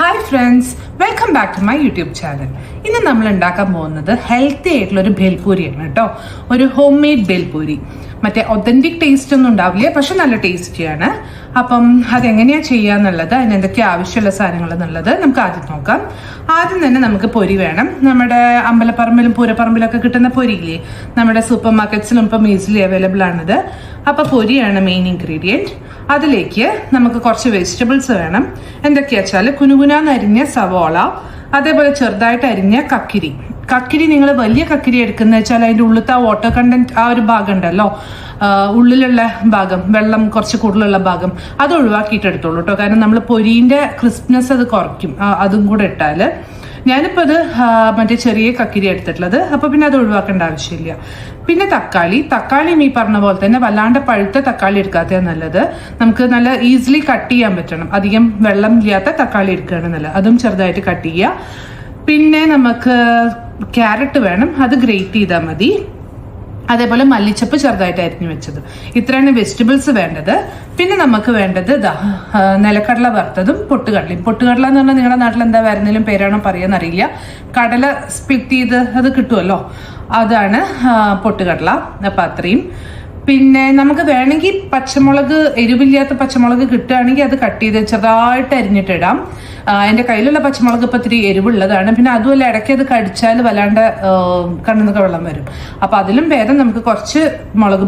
Hi friends, welcome back to my YouTube channel. ഇന്ന് നമ്മൾ ഉണ്ടാക്കാൻ പോകുന്നത് ഹെൽത്തി ആയിട്ടുള്ളൊരു ഭേൽപൂരിയാണ് കേട്ടോ. ഒരു ഹോം മെയ്ഡ് ഭേൽപൂരി. മറ്റേ ഒതന്റിക് ടേസ്റ്റ് ഒന്നും ഉണ്ടാവില്ല, പക്ഷെ നല്ല ടേസ്റ്റിയാണ്. അപ്പം അതെങ്ങനെയാണ് ചെയ്യാന്നുള്ളത്, അതിന് എന്തൊക്കെയാണ് ആവശ്യമുള്ള സാധനങ്ങൾ എന്നുള്ളത് നമുക്ക് ആദ്യം നോക്കാം. ആദ്യം തന്നെ നമുക്ക് പൊരി വേണം. നമ്മുടെ അമ്പലപ്പറമ്പിലും പൂരപ്പറമ്പിലൊക്കെ കിട്ടുന്ന പൊരിയില്ലേ, നമ്മുടെ സൂപ്പർ മാർക്കറ്റ്സിലും ഇപ്പം ഈസിലി അവൈലബിൾ ആണിത്. അപ്പോൾ പൊരിയാണ് മെയിൻ ഇൻഗ്രീഡിയൻറ്റ്. അതിലേക്ക് നമുക്ക് കുറച്ച് വെജിറ്റബിൾസ് വേണം. എന്തൊക്കെയാ വെച്ചാൽ കുനുകുനാന്ന് അരിഞ്ഞ സവോള, അതേപോലെ ചെറുതായിട്ട് അരിഞ്ഞ കക്കിരി നിങ്ങൾ വലിയ കക്കിരി എടുക്കുന്ന വെച്ചാൽ അതിൻ്റെ ഉള്ളിലത്തെ ആ വാട്ടർ കണ്ടന്റ് ആ ഒരു ഭാഗം ഉണ്ടല്ലോ, ഉള്ളിലുള്ള ഭാഗം, വെള്ളം കുറച്ച് കൂടുതലുള്ള ഭാഗം, അത് ഒഴിവാക്കിയിട്ട് എടുത്തോളൂ കേട്ടോ. കാരണം നമ്മൾ പൊരീൻ്റെ ക്രിസ്പ്നെസ് അത് കുറയ്ക്കും അതും കൂടെ ഇട്ടാൽ. ഞാനിപ്പോൾ അത് മറ്റേ ചെറിയ കക്കിരി എടുത്തിട്ടുള്ളത്, അപ്പോൾ പിന്നെ അത് ഒഴിവാക്കേണ്ട ആവശ്യമില്ല. പിന്നെ തക്കാളിയും ഈ പറഞ്ഞ പോലെ തന്നെ വല്ലാണ്ട് പഴുത്ത തക്കാളി എടുക്കാത്തതാണ് നല്ലത്. നമുക്ക് നല്ല ഈസിലി കട്ട് ചെയ്യാൻ പറ്റണം. അധികം വെള്ളം ഇല്ലാത്ത തക്കാളി എടുക്കുകയാണ് നല്ലത്. അതും ചെറുതായിട്ട് കട്ട് ചെയ്യുക. പിന്നെ നമുക്ക് ക്യാരറ്റ് വേണം, അത് ഗ്രേറ്റ് ചെയ്താൽ മതി. അതേപോലെ മല്ലിച്ചപ്പ് ചെറുതായിട്ട് അരിഞ്ഞു വെച്ചത്. ഇത്രയാണ് വെജിറ്റബിൾസ് വേണ്ടത്. പിന്നെ നമുക്ക് വേണ്ടത് നിലക്കടല വറുത്തതും പൊട്ടുകടലയും. പൊട്ടുകടല എന്ന് പറഞ്ഞാൽ നിങ്ങളുടെ നാട്ടിൽ എന്താ വരുന്നതിലും പേരാണോ പറയാന്നറിയില്ല. കടല സ്പ്ലിറ്റ് ചെയ്ത് അത് കിട്ടുമല്ലോ, അതാണ് പൊട്ടുകടല. അപ്പം അത്രയും. പിന്നെ നമുക്ക് വേണമെങ്കിൽ പച്ചമുളക്, എരിവില്ലാത്ത പച്ചമുളക് കിട്ടുകയാണെങ്കിൽ അത് കട്ട് ചെയ്ത് ചെറുതായിട്ട് അരിഞ്ഞിട്ടിടാം. എൻ്റെ കയ്യിലുള്ള പച്ചമുളക് ഇപ്പം ഇത്തിരി എരിവുള്ളതാണ്. പിന്നെ അതുമല്ല, ഇടയ്ക്ക് അത് കടിച്ചാൽ വല്ലാണ്ട് കണ്ണിന്നൊക്കെ വെള്ളം വരും. അപ്പം അതിലും ഭേദം നമുക്ക് കുറച്ച് മുളക്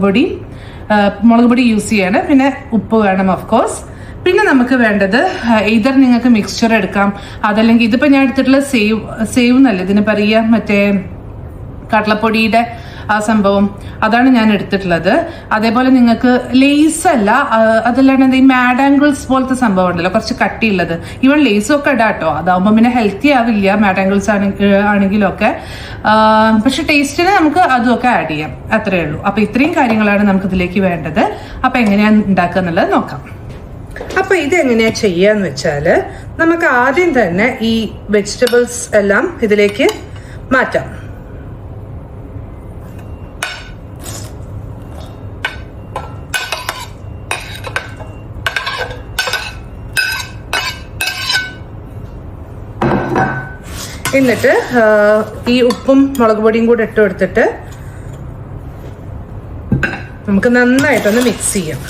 പൊടി യൂസ് ചെയ്യണം. പിന്നെ ഉപ്പ് വേണം ഓഫ് കോഴ്സ്. പിന്നെ നമുക്ക് വേണ്ടത് ഇതർ നിങ്ങൾക്ക് മിക്സ്ചർ എടുക്കാം, അതല്ലെങ്കിൽ ഇതിപ്പോൾ ഞാൻ എടുത്തിട്ടുള്ള സേവ് എന്നല്ല ഇതിന് പറയുക, മറ്റേ കടലപ്പൊടിയുടെ ആ സംഭവം, അതാണ് ഞാൻ എടുത്തിട്ടുള്ളത്. അതേപോലെ നിങ്ങൾക്ക് ലേസ് അല്ല, അതല്ലാണ്ട് ഈ മാഡാങ്കിൾസ് പോലത്തെ സംഭവം ഉണ്ടല്ലോ, കുറച്ച് കട്ടിയുള്ളത്. ഈവൻ ലേസും ഒക്കെ ഇടാം കേട്ടോ. അതാവുമ്പോൾ പിന്നെ ഹെൽത്തി ആവില്ല മാഡാങ്കിൾസ് ആണെങ്കിലൊക്കെ. പക്ഷെ ടേസ്റ്റിന് നമുക്ക് അതുമൊക്കെ ആഡ് ചെയ്യാം, അത്രയേ ഉള്ളൂ. അപ്പം ഇത്രയും കാര്യങ്ങളാണ് നമുക്ക് ഇതിലേക്ക് വേണ്ടത്. അപ്പം എങ്ങനെയാണ് ഉണ്ടാക്കുക എന്നുള്ളത് നോക്കാം. അപ്പൊ ഇതെങ്ങനെയാ ചെയ്യാന്ന് വെച്ചാൽ, നമുക്ക് ആദ്യം തന്നെ ഈ വെജിറ്റബിൾസ് എല്ലാം ഇതിലേക്ക് മാറ്റാം. എന്നിട്ട് ഈ ഉപ്പും മുളക് പൊടിയും കൂടെ ഇട്ട് കൊടുത്തിട്ട് നമുക്ക് നന്നായിട്ടൊന്ന് മിക്സ് ചെയ്യാം.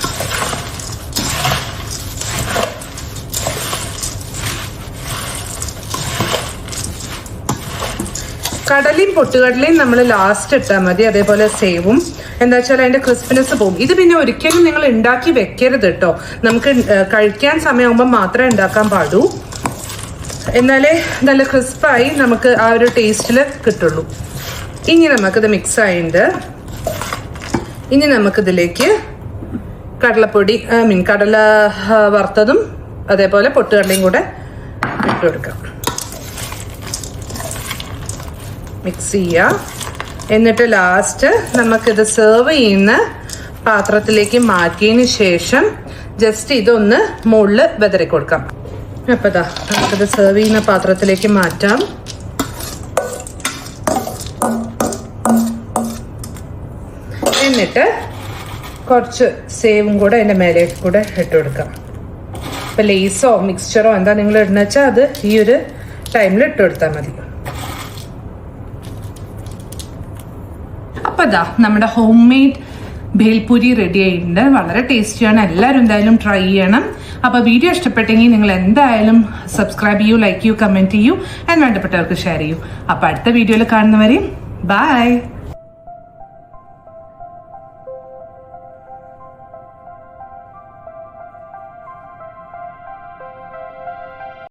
കടലയും പൊട്ടുകടലയും നമ്മൾ ലാസ്റ്റ് ഇട്ടാൽ മതി. അതേപോലെ സേവും. എന്താ വെച്ചാൽ അതിന്റെ ക്രിസ്പിനെസ് പോകും. ഇത് പിന്നെ ഒരിക്കലും നിങ്ങൾ ഉണ്ടാക്കി വെക്കരുത് കേട്ടോ. നമുക്ക് കഴിക്കാൻ സമയമാകുമ്പോൾ മാത്രമേ ഉണ്ടാക്കാൻ പാടൂ. എന്നാലേ നല്ല ക്രിസ്പായി നമുക്ക് ആ ഒരു ടേസ്റ്റിൽ കിട്ടുള്ളൂ. ഇനി നമുക്കിത് മിക്സ് ആയിട്ട് ഇനി നമുക്കിതിലേക്ക് കടല വറുത്തതും അതേപോലെ പൊട്ടുകടലയും കൂടെ ഇട്ട് കൊടുക്കാം. മിക്സ് ചെയ്യുക. എന്നിട്ട് ലാസ്റ്റ് നമുക്കിത് സെർവ് ചെയ്യുന്ന പാത്രത്തിലേക്ക് മാറ്റിയതിന് ശേഷം ജസ്റ്റ് ഇതൊന്ന് മുകളിൽ വിതറി കൊടുക്കാം. അപ്പോൾ ഇതാ നമുക്കിത് സെർവ് ചെയ്യുന്ന പാത്രത്തിലേക്ക് മാറ്റാം. എന്നിട്ട് കുറച്ച് സേവും കൂടെ അതിൻ്റെ മേലെ കൂടെ ഇട്ട് കൊടുക്കാം. ഇപ്പോൾ ലേസോ മിക്സ്ചറോ എന്താ നിങ്ങൾ ഇടുന്ന വെച്ചാൽ അത് ഈ ഒരു ടൈമിൽ ഇട്ട് കൊടുത്താൽ മതി. അപ്പോൾ ഇതാ നമ്മുടെ ഹോം മെയ്ഡ് ഭേൽപൂരി റെഡി ആയിട്ടുണ്ട്. വളരെ ടേസ്റ്റിയാണ്. എല്ലാവരും എന്തായാലും ട്രൈ ചെയ്യണം. അപ്പോൾ വീഡിയോ ഇഷ്ടപ്പെട്ടെങ്കിൽ നിങ്ങൾ എന്തായാലും സബ്സ്ക്രൈബ് ചെയ്യൂ, ലൈക്ക് ചെയ്യൂ, കമൻറ്റ് ചെയ്യൂ, വേണ്ടപ്പെട്ടവർക്ക് ഷെയർ ചെയ്യൂ. അപ്പോൾ അടുത്ത വീഡിയോയിൽ കാണുന്നവരെയും ബൈ.